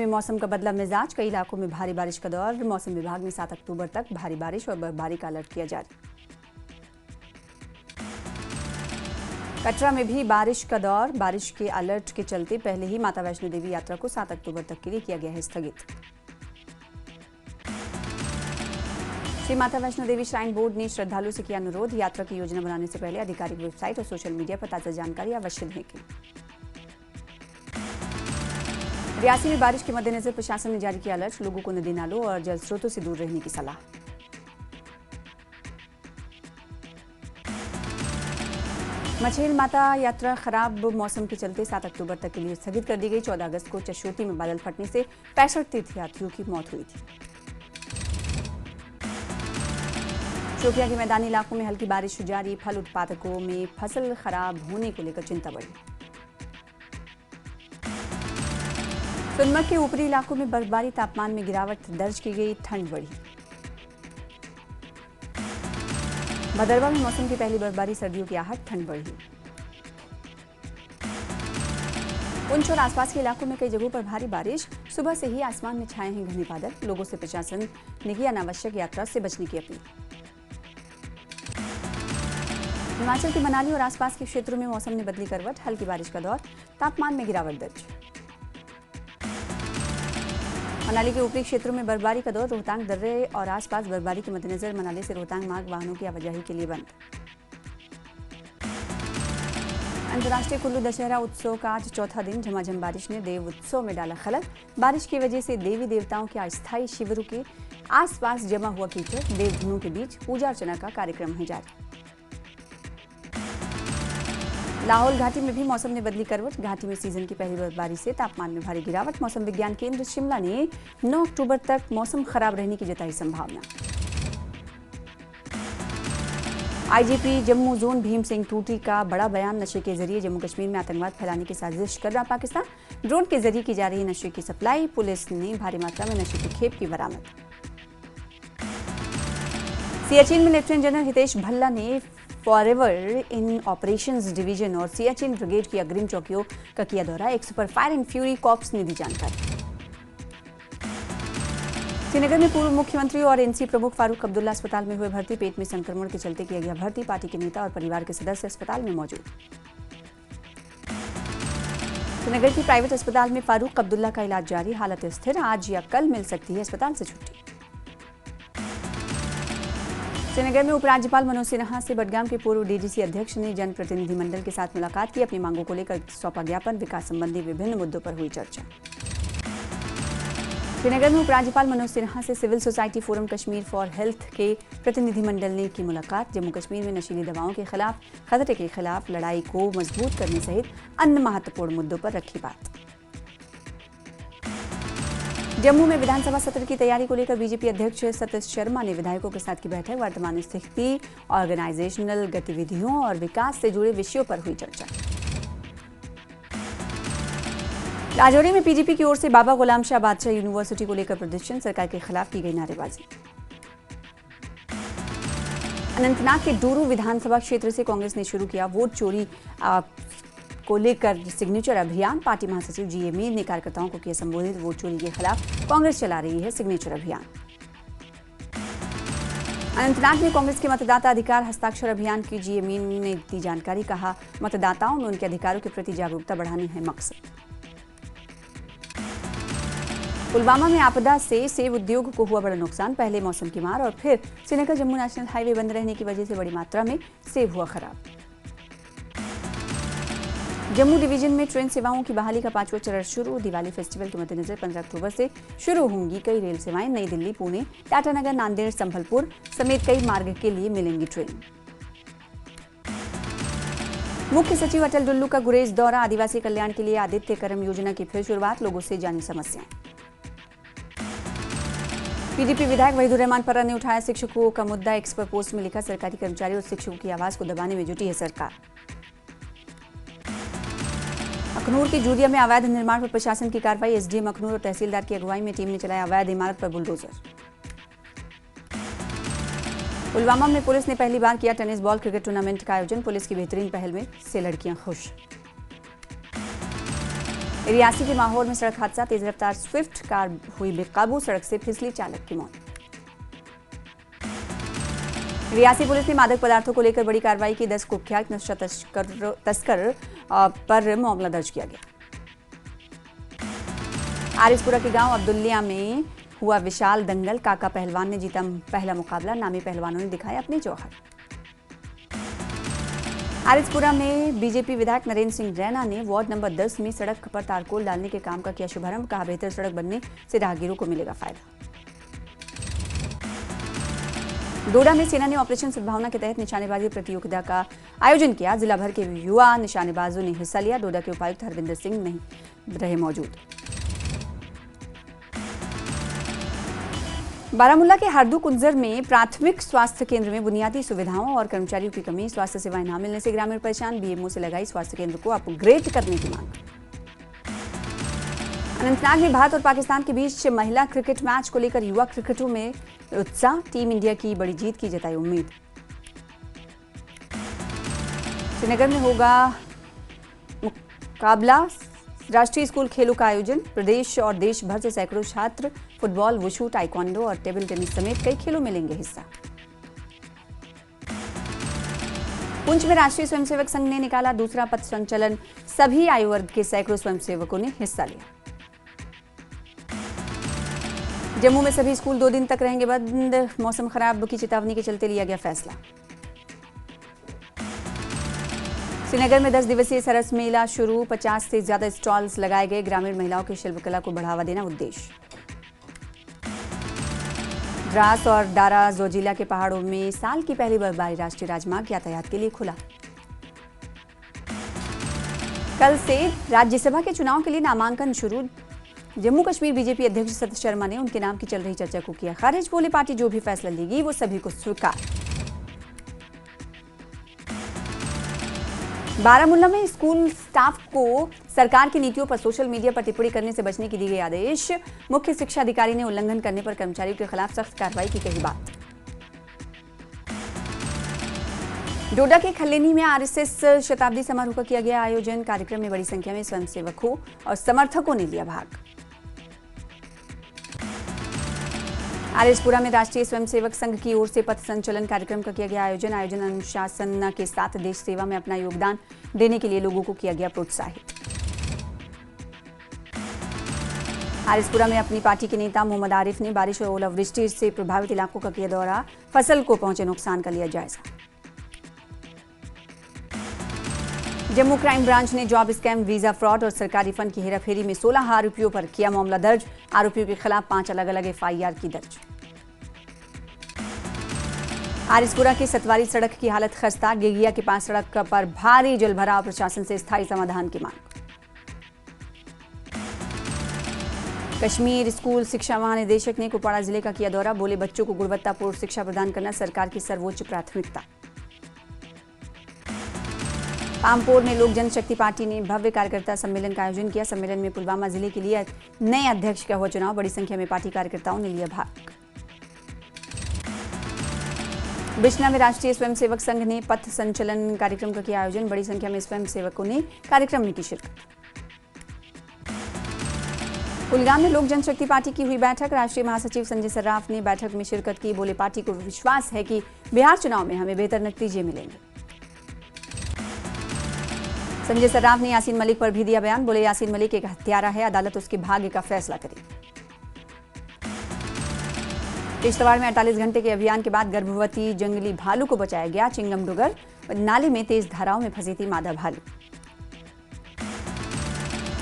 में मौसम का बदला मिजाज, कई इलाकों में भारी बारिश का दौर। मौसम विभाग ने 7 अक्टूबर तक भारी बारिश और बर्फबारी का अलर्ट किया जारी। कटरा में भी बारिश का दौर। बारिश के अलर्ट के चलते पहले ही माता वैष्णो देवी यात्रा को 7 अक्टूबर तक के लिए किया गया है स्थगित। श्री माता वैष्णो देवी श्राइन बोर्ड ने श्रद्धालुओं से किया अनुरोध, यात्रा की योजना बनाने से पहले आधिकारिक वेबसाइट और सोशल मीडिया पर ताजा जानकारी अवश्य दें। रियासी में बारिश के मद्देनजर प्रशासन ने जारी किया अलर्ट, लोगों को नदी नालों और जल स्रोतों से दूर रहने की सलाह। मछेल माता यात्रा खराब मौसम के चलते 7 अक्टूबर तक के लिए स्थगित कर दी गई। 14 अगस्त को चशोती में बादल फटने से 65 तीर्थयात्रियों की मौत हुई थी। शोपियां के मैदानी इलाकों में हल्की बारिश जारी, फल उत्पादकों में फसल खराब होने को लेकर चिंता बढ़ी। सोनमर्ग के ऊपरी इलाकों में बर्फबारी, तापमान में गिरावट दर्ज की गई, ठंड बढ़ी। भदरवा में मौसम की पहली बर्फबारी, सर्दियों की आहट, ठंड बढ़ी। पुंछ और आसपास के इलाकों में कई जगहों पर भारी बारिश, सुबह से ही आसमान में छाए हैं घने बादल। लोगों से प्रशासन ने की अनावश्यक यात्रा से बचने की अपील। हिमाचल के मनाली और आसपास के क्षेत्रों में मौसम ने बदली करवट, हल्की बारिश का दौर, तापमान में गिरावट दर्ज। मनाली के ऊपरी क्षेत्रों में बर्फबारी का दौर, रोहतांग दर्रे और आसपास बर्फबारी के मद्देनजर मनाली से रोहतांग मार्ग वाहनों की आवाजाही के लिए बंद। अंतर्राष्ट्रीय कुल्लू दशहरा उत्सव का आज चौथा दिन, झमाझम बारिश ने देव उत्सव में डाला खलल। बारिश की वजह से देवी देवताओं के अस्थायी शिविरों के आसपास जमा हुआ कीचड़, देवधुनों के बीच पूजा अर्चना का कार्यक्रम है जारी। लाहौल घाटी में भी मौसम ने बदली करवट, घाटी में सीजन की पहली बर्फबारी से तापमान में भारी गिरावट। मौसम विज्ञान केंद्र शिमला ने 9 अक्टूबर तक मौसम खराब रहने की जताई संभावना। आईजीपी जम्मू जोन भीम सिंह टूटी का बड़ा बयान, नशे के जरिए जम्मू कश्मीर में आतंकवाद फैलाने की साजिश कर रहा पाकिस्तान। ड्रोन के जरिए की जा रही नशे की सप्लाई, पुलिस ने भारी मात्रा में नशे की खेप की बरामद। सियाचिन में लेफ्टिनेंट जनरल हितेश भल्ला ने फॉरएवर इन ऑपरेशंस डिवीजन और सियाचिन ब्रिगेड की अग्रिम चौकियों का किया दौरा। एक सुपर फायरिंग फ्यूरी कॉर्प्स ने दी जानकारी। श्रीनगर में पूर्व मुख्यमंत्री और एनसी प्रमुख फारूक अब्दुल्ला अस्पताल में हुए भर्ती, पेट में संक्रमण के चलते किया गया भर्ती। पार्टी के नेता और परिवार के सदस्य अस्पताल में मौजूद। श्रीनगर की प्राइवेट अस्पताल में फारूक अब्दुल्ला का इलाज जारी, हालत स्थिर, आज या कल मिल सकती है अस्पताल से छुट्टी। श्रीनगर में उपराज्यपाल मनोज सिन्हा से बडगाम के पूर्व डीडीसी अध्यक्ष ने जनप्रतिनिधिमंडल के साथ मुलाकात की, अपनी मांगों को लेकर सौंपा ज्ञापन, विकास संबंधी विभिन्न मुद्दों पर हुई चर्चा। श्रीनगर में उपराज्यपाल मनोज सिन्हा से civil society forum Kashmir for health के प्रतिनिधिमंडल ने की मुलाकात। जम्मू कश्मीर में नशीली दवाओं के खिलाफ खतरे के खिलाफ लड़ाई को मजबूत करने सहित अन्य महत्वपूर्ण मुद्दों पर रखी बात। जम्मू में विधानसभा सत्र की तैयारी को लेकर बीजेपी अध्यक्ष सतीश शर्मा ने विधायकों के साथ की बैठक। वर्तमान स्थिति, ऑर्गेनाइजेशनल गतिविधियों और विकास से जुड़े विषयों पर हुई चर्चा। राजौरी में पीडीपी की ओर से बाबा गुलाम शाह बादशाह यूनिवर्सिटी को लेकर प्रदर्शन, सरकार के खिलाफ की गई नारेबाजी। अनंतनाग के डूरू विधानसभा क्षेत्र से कांग्रेस ने शुरू किया वोट चोरी को लेकर सिग्नेचर अभियान। पार्टी महासचिव जीए मीर ने कार्यकर्ताओं को किया संबोधित, वोट चोरी के खिलाफ कांग्रेस चला रही है सिग्नेचर अभियान। अनंतनाग में कांग्रेस के मतदाता अधिकार हस्ताक्षर अभियान की जीए मीर ने दी जानकारी, कहा मतदाताओं में उनके अधिकारों के प्रति जागरूकता बढ़ाने है मकसद। पुलवामा में आपदा से सेब उद्योग को हुआ बड़ा नुकसान, पहले मौसम की मार और फिर श्रीनगर जम्मू नेशनल हाईवे बंद रहने की वजह से बड़ी मात्रा में सेब हुआ खराब। जम्मू डिवीजन में ट्रेन सेवाओं की बहाली का 5वां चरण शुरू। दिवाली फेस्टिवल के मद्देनजर 15 अक्टूबर से शुरू होंगी कई रेल सेवाएं। नई दिल्ली, पुणे, टाटानगर, नांदेड़, संभलपुर समेत कई मार्ग के लिए मिलेंगी ट्रेन। मुख्य सचिव अटल डुल्लू का गुरेज दौरा, आदिवासी कल्याण के लिए आदित्य करम योजना की फिर शुरुआत, लोगों से जानी समस्याएं। पीडीपी विधायक वहीदुर रहमान परा ने उठाया शिक्षकों का मुद्दा, एक्स पर पोस्ट में लिखा सरकारी कर्मचारियों और शिक्षकों की आवाज को दबाने में जुटी है सरकार। अखनूर की जूदिया में अवैध निर्माण पर प्रशासन की कार्रवाई, एसडीएम अखनूर और तहसीलदार की अगुवाई में टीम ने चलाया अवैध इमारत पर बुलडोजर। पुलवामा में पुलिस ने पहली बार किया टेनिस बॉल क्रिकेट टूर्नामेंट का आयोजन, पुलिस की बेहतरीन पहल में से लड़कियां खुश। रियासी के माहौर में सड़क हादसा, तेज रफ्तार स्विफ्ट कार हुई बेकाबू, सड़क से फिसली, चालक की मौत। रियासी पुलिस ने मादक पदार्थों को लेकर बड़ी कार्रवाई की, 10 कुख्यात नशा तस्कर पर मामला दर्ज किया गया। आरिसपुरा के गांव अब्दुल्लिया में हुआ विशाल दंगल, काका पहलवान ने जीता पहला मुकाबला, नामी पहलवानों ने दिखाए अपने जौहर। आरिसपुरा में बीजेपी विधायक नरेंद्र सिंह रैना ने वार्ड नंबर 10 में सड़क पर तारकोल डालने के काम का किया शुभारंभ, कहा बेहतर सड़क बनने से राहगीरों को मिलेगा फायदा। डोडा में सेना ने ऑपरेशन सद्भावना के तहत निशानेबाजी प्रतियोगिता का आयोजन किया, जिला भर के युवा निशानेबाजों ने हिस्सा लिया, डोडा के उपायुक्त हरविंदर सिंह नहीं रहे मौजूद। बारामूला के हार्दू कुंजर में प्राथमिक स्वास्थ्य केंद्र में बुनियादी सुविधाओं और कर्मचारियों की कमी, स्वास्थ्य सेवाएं न मिलने से ग्रामीण परेशान, बीएमओ से लगाई स्वास्थ्य केंद्र को अपग्रेड करने की मांग। अनंतनाग में भारत और पाकिस्तान के बीच महिला क्रिकेट मैच को लेकर युवा क्रिकेटरों में उत्साह, टीम इंडिया की बड़ी जीत की जताई उम्मीद। श्रीनगर में होगा मुकाबला, राष्ट्रीय स्कूल खेलों का आयोजन, प्रदेश और देश भर से सैकड़ों छात्र फुटबॉल, वुशु, ताइक्वांडो और टेबल टेनिस समेत कई खेलों में लेंगे हिस्सा। पुंछ में राष्ट्रीय स्वयंसेवक संघ ने निकाला दूसरा पथ संचलन, सभी आयु वर्ग के सैकड़ों स्वयंसेवकों ने हिस्सा लिया। जम्मू में सभी स्कूल 2 दिन तक रहेंगे बंद, मौसम खराब की चेतावनी के चलते लिया गया फैसला। श्रीनगर में 10 दिवसीय सरस मेला शुरू, 50 से ज्यादा स्टॉल्स लगाए गए, ग्रामीण महिलाओं की शिल्पकला को बढ़ावा देना उद्देश्य। द्रास और दारा जोजिला के पहाड़ों में साल की पहली बर्फबारी, राष्ट्रीय राजमार्ग यातायात के लिए खुला। कल से राज्यसभा के चुनाव के लिए नामांकन शुरू, जम्मू कश्मीर बीजेपी अध्यक्ष सतीश शर्मा ने उनके नाम की चल रही चर्चा को किया खारिज, बोले पार्टी जो भी फैसला लेगी वो सभी को स्वीकार। बारामूला में स्कूल स्टाफ को सरकार की नीतियों पर सोशल मीडिया पर टिप्पणी करने से बचने की दी गई आदेश, मुख्य शिक्षा अधिकारी ने उल्लंघन करने पर कर्मचारियों के खिलाफ सख्त कार्रवाई की कही बात। डोडा के खल्लेनी में आरएसएस शताब्दी समारोह का किया गया आयोजन, कार्यक्रम में बड़ी संख्या में स्वयंसेवकों और समर्थकों ने लिया भाग। आरिसपुरा में राष्ट्रीय स्वयंसेवक संघ की ओर से पथ संचलन कार्यक्रम का किया गया आयोजन, अनुशासन के साथ देश सेवा में अपना योगदान देने के लिए लोगों को किया गया प्रोत्साहित। आरिसपुरा में अपनी पार्टी के नेता मोहम्मद आरिफ ने बारिश और ओलावृष्टि से प्रभावित इलाकों का किया दौरा, फसल को पहुंचे नुकसान का लिया जायजा। जम्मू क्राइम ब्रांच ने जॉब स्कैम, वीजा फ्रॉड और सरकारी फंड की हेराफेरी में 16 आरोपियों पर किया मामला दर्ज, आरोपियों के खिलाफ 5 अलग-अलग एफआईआर की दर्ज। आरिसपुरा की सतवारी सड़क की हालत खस्ता, गेगिया के पास सड़क पर भारी जलभराव, प्रशासन से स्थायी समाधान की मांग। कश्मीर स्कूल शिक्षा महानिदेशक ने कुपवाड़ा जिले का किया दौरा, बोले बच्चों को गुणवत्तापूर्ण शिक्षा प्रदान करना सरकार की सर्वोच्च प्राथमिकता। पामपोर में लोक जनशक्ति पार्टी ने भव्य कार्यकर्ता सम्मेलन का आयोजन किया, सम्मेलन में पुलवामा जिले के लिए नए अध्यक्ष का हुआ चुनाव, बड़ी संख्या में पार्टी कार्यकर्ताओं ने लिया भाग। बिश्ना में राष्ट्रीय स्वयंसेवक संघ ने पथ संचलन कार्यक्रम का किया आयोजन, बड़ी संख्या में स्वयंसेवकों ने कार्यक्रम में की शिरकत। कुलगाम में लोक जनशक्ति पार्टी की हुई बैठक, राष्ट्रीय महासचिव संजय सर्राफ ने बैठक में शिरकत की, बोले पार्टी को विश्वास है कि बिहार चुनाव में हमें बेहतर नतीजे मिलेंगे। संजय सर्राफ ने यासीन मलिक पर भी दिया बयान, बोले यासीन मलिक एक हत्यारा है, अदालत उसके भाग्य का फैसला करेगी। किश्तवाड़ में 48 घंटे के अभियान के बाद गर्भवती जंगली भालू को बचाया गया, चिंगमडुगर नाले में तेज धाराओं में फंसी थी मादा भालू।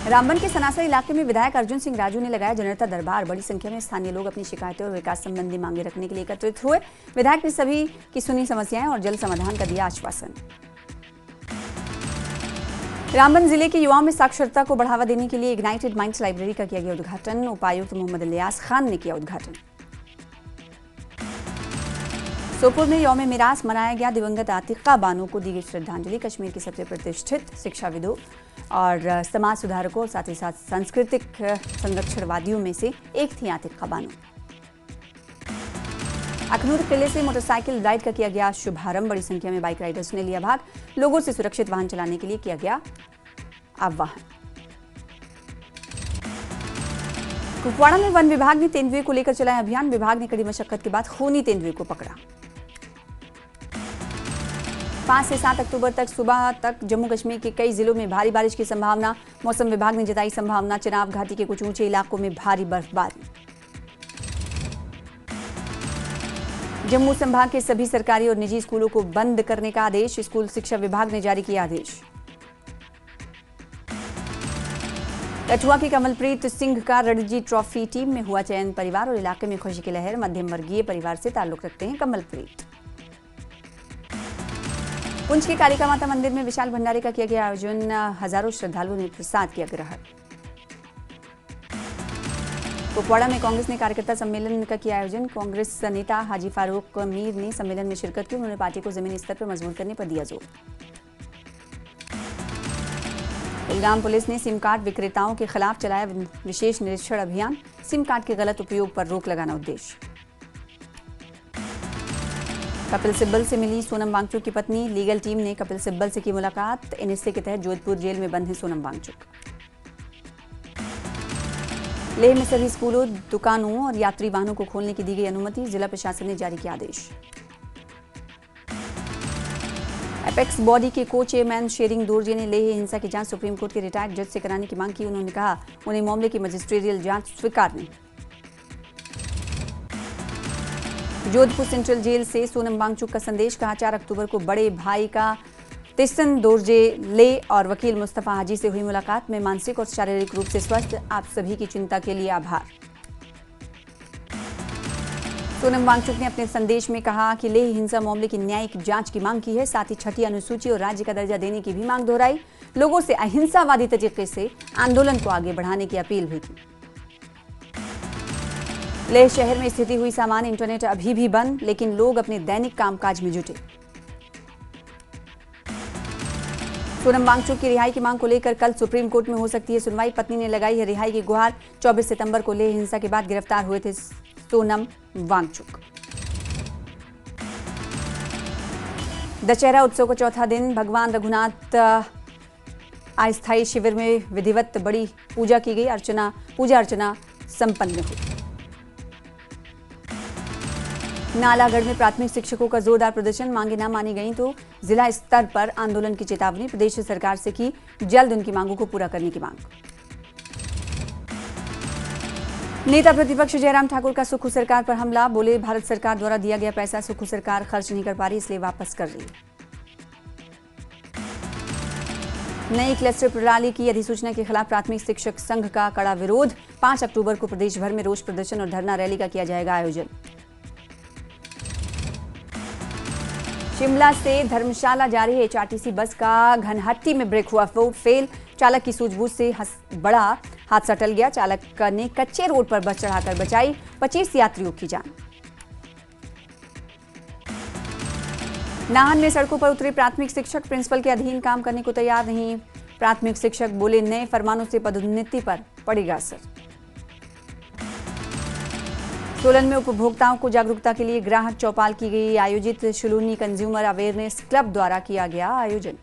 रामबन के सनासर इलाके में विधायक अर्जुन सिंह राजू ने लगाया जनता दरबार, बड़ी संख्या में स्थानीय लोग अपनी शिकायतें और विकास संबंधी मांगे रखने के लिए एकत्रित हुए, विधायक ने सभी की सुनी समस्याएं और जल्द समाधान का दिया आश्वासन। रामबन जिले के युवाओं में साक्षरता को बढ़ावा देने के लिए इग्नाइटेड माइंड्स लाइब्रेरी का किया गया उद्घाटन, उपायुक्त मोहम्मद इलियास खान ने किया उद्घाटन। सोपोर में यौम मिरास मनाया गया, दिवंगत आतिका बानो को दी गई श्रद्धांजलि, कश्मीर के सबसे प्रतिष्ठित शिक्षाविदों और समाज सुधारकों और साथ ही साथ सांस्कृतिक संरक्षणवादियों में से एक थी आतिका बानो। अखनूर किले से मोटरसाइकिल राइड का किया गया शुभारंभ, बड़ी संख्या में बाइक राइडर्स ने लिया भाग, लोगों से सुरक्षित वाहन चलाने के लिए किया गया आह्वान। कुपवाड़ा में वन विभाग ने तेंदुए को लेकर चलाया अभियान। विभाग ने कड़ी मशक्कत के बाद खूनी तेंदुए को पकड़ा। 5 से 7 अक्टूबर तक सुबह तक जम्मू कश्मीर के कई जिलों में भारी बारिश की संभावना। मौसम विभाग ने जताई संभावना। चिनाब घाटी के कुछ ऊंचे इलाकों में भारी बर्फबारी। जम्मू संभाग के सभी सरकारी और निजी स्कूलों को बंद करने का आदेश। स्कूल शिक्षा विभाग ने जारी किया आदेश। कठुआ की कमलप्रीत सिंह का रणजी ट्रॉफी टीम में हुआ चयन। परिवार और इलाके में खुशी की लहर। मध्यम वर्गीय परिवार से ताल्लुक रखते हैं कमलप्रीत। पुंछ के कालिका माता मंदिर में विशाल भंडारे का किया गया आयोजन। हजारों श्रद्धालुओं ने प्रसाद किया ग्रहण। कुपवाड़ा में कांग्रेस ने कार्यकर्ता सम्मेलन का किया आयोजन। कांग्रेस नेता हाजी फारूक मीर ने सम्मेलन में शिरकत की। उन्होंने पार्टी को जमीनी स्तर पर मजबूत करने पर दिया जोर। कुलगाम पुलिस ने सिम कार्ड विक्रेताओं के खिलाफ चलाया विशेष निरीक्षण अभियान। सिम कार्ड के गलत उपयोग पर रोक लगाना उद्देश्य। कपिल सिब्बल से मिली सोनम वांगचुक की पत्नी। लीगल टीम ने कपिल सिब्बल से की मुलाकात। एनएसए के तहत जोधपुर जेल में बंद है सोनम वांगचुक। लेह में सभी स्कूलों, दुकानों और यात्री वाहनों को खोलने की दी गई अनुमति। जिला प्रशासन ने जारी किया आदेश। एपेक्स बॉडी के को चेयरमैन शेरिंग दोरजे ने लेह हिंसा की जांच सुप्रीम कोर्ट के रिटायर्ड जज से कराने की मांग की। उन्होंने कहा उन्हें मामले की मजिस्ट्रियल जांच स्वीकार नहीं। जोधपुर सेंट्रल जेल से सोनम वांगचुक का संदेश। कहा 4 अक्टूबर को बड़े भाई का तिसन दोरजे ले और वकील मुस्तफा हाजी से हुई मुलाकात में मानसिक और शारीरिक रूप से स्वस्थ। आप सभी की चिंता के लिए आभार। सोनम वांगचुक ने अपने संदेश में कहा कि लेह हिंसा मामले की न्यायिक जांच की मांग की है। साथ ही छठी अनुसूची और राज्य का दर्जा देने की भी मांग दोहराई। लोगों से अहिंसावादी तरीके से आंदोलन को आगे बढ़ाने की अपील भी की। लेह शहर में स्थिति हुई सामान्य। इंटरनेट अभी भी बंद, लेकिन लोग अपने दैनिक कामकाज में जुटे। सोनम वांगचुक की रिहाई की मांग को लेकर कल सुप्रीम कोर्ट में हो सकती है सुनवाई। पत्नी ने लगाई है रिहाई की गुहार। 24 सितंबर को लेह हिंसा के बाद गिरफ्तार हुए थे सोनम वांगचुक। दशहरा उत्सव का चौथा दिन भगवान रघुनाथ अस्थायी शिविर में विधिवत बड़ी पूजा की गई। पूजा अर्चना संपन्न हुई। नालागढ़ में प्राथमिक शिक्षकों का जोरदार प्रदर्शन। मांगे न मानी गई तो जिला स्तर पर आंदोलन की चेतावनी। प्रदेश सरकार से की जल्द उनकी मांगों को पूरा करने की मांग। नेता प्रतिपक्ष जयराम ठाकुर का सुक्खू सरकार पर हमला। बोले भारत सरकार द्वारा दिया गया पैसा सुक्खू सरकार खर्च नहीं कर पा रही, इसलिए वापस कर रही। नई क्लस्टर प्रणाली की अधिसूचना के खिलाफ प्राथमिक शिक्षक संघ का कड़ा विरोध। 5 अक्टूबर को प्रदेश भर में रोष प्रदर्शन और धरना रैली का किया जाएगा आयोजन। शिमला से धर्मशाला जा रही एचआरटीसी बस का घनहट्टी में ब्रेक हुआ फेल। चालक की सूझबूझ से बड़ा हादसा टल गया। चालक ने कच्चे रोड पर बस चढ़ाकर बचाई 25 यात्रियों की जान। नाहन में सड़कों पर उतरे प्राथमिक शिक्षक। प्रिंसिपल के अधीन काम करने को तैयार नहीं। प्राथमिक शिक्षक बोले नए फरमानों से पदोन्नति पर पड़ेगा असर। सोलन में उपभोक्ताओं को जागरूकता के लिए ग्राहक चौपाल की गई आयोजित। शुलूनी कंज्यूमर अवेयरनेस क्लब द्वारा किया गया आयोजन।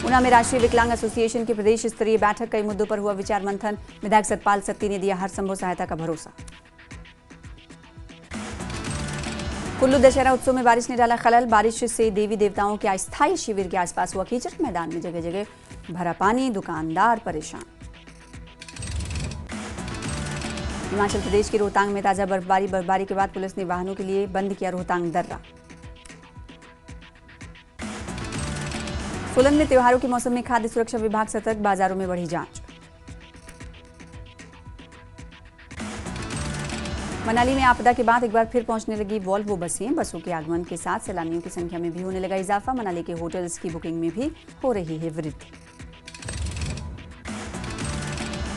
ऊना में राष्ट्रीय विकलांग एसोसिएशन की प्रदेश स्तरीय बैठक। कई मुद्दों पर हुआ विचार मंथन। विधायक सतपाल सत्ती ने दिया हर संभव सहायता का भरोसा। कुल्लू दशहरा उत्सव में बारिश ने डाला खलल। बारिश से देवी देवताओं के अस्थायी शिविर के आसपास हुआ कीचड़। मैदान में जगह जगह भरा पानी। दुकानदार परेशान। हिमाचल प्रदेश के रोहतांग में ताजा बर्फबारी के बाद पुलिस ने वाहनों के लिए बंद किया रोहतांग दर्रा। सोलन में त्योहारों के मौसम में खाद्य सुरक्षा विभाग सतर्क। बाजारों में बढ़ी जांच। मनाली में आपदा के बाद एक बार फिर पहुंचने लगी वॉल्वो बसें। बसों के आगमन के साथ सैलानियों की संख्या में भी होने लगा इजाफा। मनाली के होटल्स की बुकिंग में भी हो रही है वृद्धि।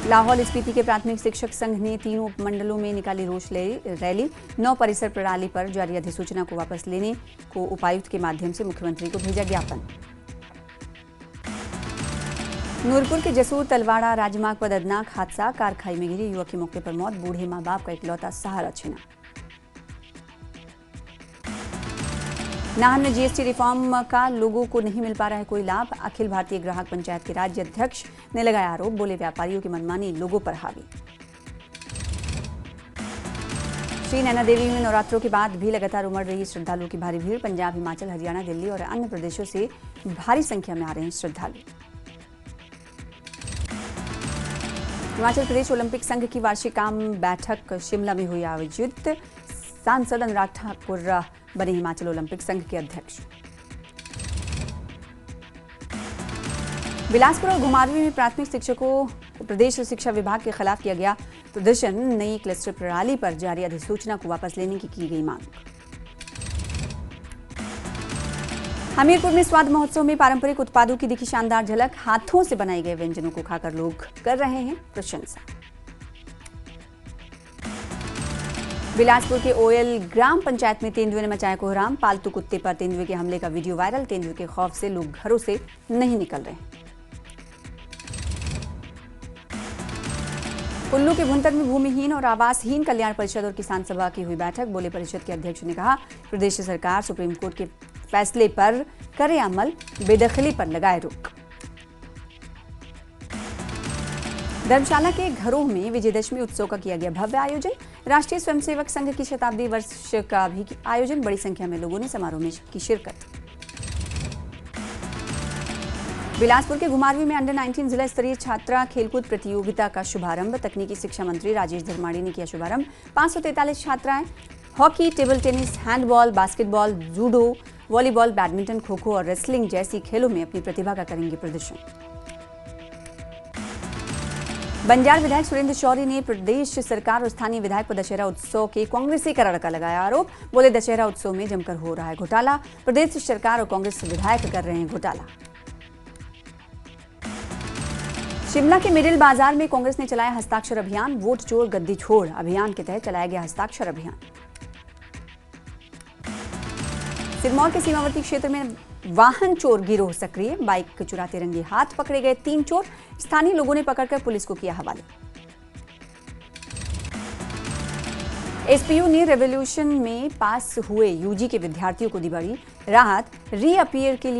लाहौल स्पीति के प्राथमिक शिक्षक संघ ने तीनों उपमंडलों में निकाली रोष रैली। 9 परिसर प्रणाली पर जारी अधिसूचना को वापस लेने को उपायुक्त के माध्यम से मुख्यमंत्री को भेजा ज्ञापन। नूरपुर के जसूर तलवाड़ा राजमार्ग पर दर्दनाक हादसा। कार खाई में गिरी। युवक की मौके पर मौत। बूढ़े मां बाप का इकलौता सहारा छिना। नाहन में जीएसटी रिफॉर्म का लोगों को नहीं मिल पा रहा है कोई लाभ। अखिल भारतीय ग्राहक पंचायत के राज्य अध्यक्ष ने लगाया आरोप, बोले व्यापारियों की मनमानी लोगों पर हावी। श्री नैना देवी में नवरात्रों के बाद भी लगातार उमड़ रही श्रद्धालुओं की भारी भीड़। पंजाब, हिमाचल, हरियाणा, दिल्ली और अन्य प्रदेशों से भारी संख्या में आ रहे हैं श्रद्धालु। हिमाचल प्रदेश ओलंपिक संघ की वार्षिक आम बैठक शिमला में हुई आयोजित। सांसद अनुराग ठाकुर बने हिमाचल ओलंपिक संघ के अध्यक्ष। बिलासपुर और घुमारवीं में प्राथमिक शिक्षकों प्रदेश शिक्षा विभाग के खिलाफ किया गया प्रदर्शन। नई क्लस्टर प्रणाली पर जारी अधिसूचना को वापस लेने की गई मांग। हमीरपुर में स्वाद महोत्सव में पारंपरिक उत्पादों की दिखी शानदार झलक। हाथों से बनाए गए व्यंजनों को खाकर लोग कर रहे हैं प्रशंसा। बिलासपुर के ओयल ग्राम पंचायत में तेंदुए ने मचाया कोहराम। पालतू कुत्ते पर तेंदुए के हमले का वीडियो वायरल। तेंदुए के खौफ से लोग घरों से नहीं निकल रहे। कुल्लू के भुंतर में भूमिहीन और आवासहीन कल्याण परिषद और किसान सभा की हुई बैठक। बोले परिषद के अध्यक्ष ने कहा, प्रदेश सरकार सुप्रीम कोर्ट के फैसले पर करे अमल, बेदखली पर लगाए रोक। धर्मशाला के घरों में विजयदशमी उत्सव का किया गया भव्य आयोजन। राष्ट्रीय स्वयंसेवक संघ की शताब्दी वर्ष का भी आयोजन। बड़ी संख्या में लोगों ने समारोह में की शिरकत। बिलासपुर के घुमारवीं में अंडर 19 जिला स्तरीय छात्रा खेलकूद प्रतियोगिता का शुभारंभ। तकनीकी शिक्षा मंत्री राजेश धर्माणी ने किया शुभारंभ। 543 छात्राएं hockey, table tennis, handball, basketball, judo, volleyball, badminton, kho kho और रेसलिंग जैसी खेलों में अपनी प्रतिभा का करेंगे प्रदर्शन। बंजार विधायक सुरेंद्र शौरी ने प्रदेश सरकार और स्थानीय विधायक पर दशहरा उत्सव के कांग्रेसीकरण का लगाया आरोप। बोले दशहरा उत्सव में जमकर हो रहा है घोटाला। प्रदेश सरकार और कांग्रेस विधायक कर रहे हैं घोटाला। शिमला के मिडिल बाजार में कांग्रेस ने चलाया हस्ताक्षर अभियान। वोट चोर गद्दी छोड़ अभियान के तहत चलाया गया हस्ताक्षर अभियान। सिरमौर के सीमावर्ती क्षेत्र में वाहन चोर गिरोह सक्रिय। बाइक चुराते रंगे हाथ पकड़े गए 3 चोर। स्थानीय लोगों ने पकड़कर पुलिस को किया हवाले। एसपीयू ने रेवोल्यूशन में पास हुए यूजी के विद्यार्थियों को दी बड़ी राहत। रीअपियर के लिए